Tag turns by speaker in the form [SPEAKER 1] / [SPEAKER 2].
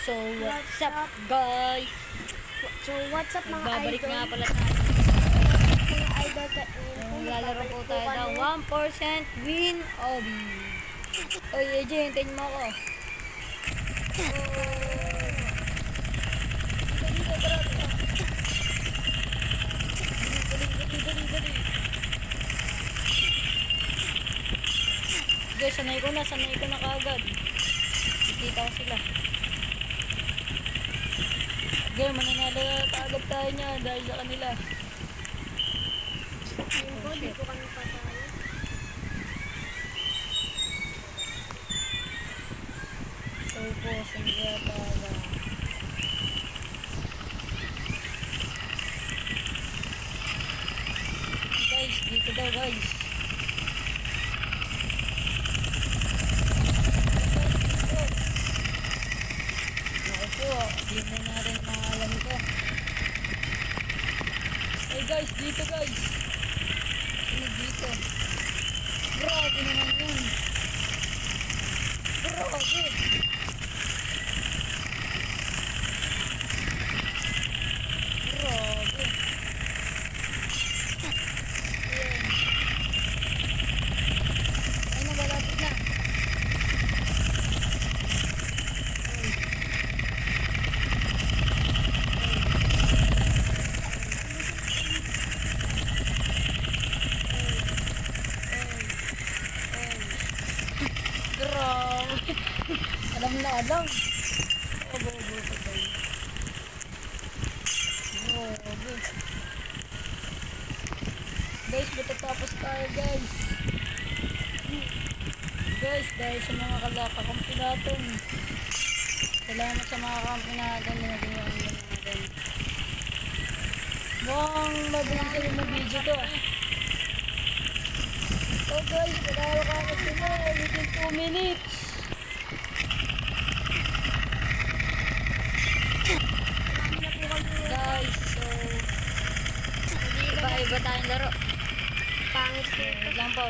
[SPEAKER 1] So, what's up guys?
[SPEAKER 2] So, what's up mga
[SPEAKER 1] Babalik
[SPEAKER 2] idol?
[SPEAKER 1] nga pala tayo.
[SPEAKER 2] Mga idol,
[SPEAKER 1] Lalaro po tayo ng 1% win obi. Oy, AJ, hintayin mo ako. Dito, tara. Dali. Guys, sanay ko na kaagad. Kita ko sila. Guys, mananalo kaagad tayo niya dahil sa kanila.
[SPEAKER 2] Dito kami pa tayo.
[SPEAKER 1] So po, sangya tayo. Guys, dito daw guys. Ako po, hindi mo na rin maalam ko. Hey guys, dito guys. Ano dito? Grabe naman yun. Grabe. Grabe. Ayan. Ay na, malapit na. Grabe. Alam na alam. Grabe. Guys, matatapos tayo guys. Guys, dahil sa mga kalakakampi natin. Salamat sa mga kampi natin. Nagagawa natin. Mukhang mabilis na yung video to. So guys, panalo ka agad sila. Within 2 minutes. Guys, so iba tayong laro.
[SPEAKER 2] Pangit ko.
[SPEAKER 1] Wait lang po.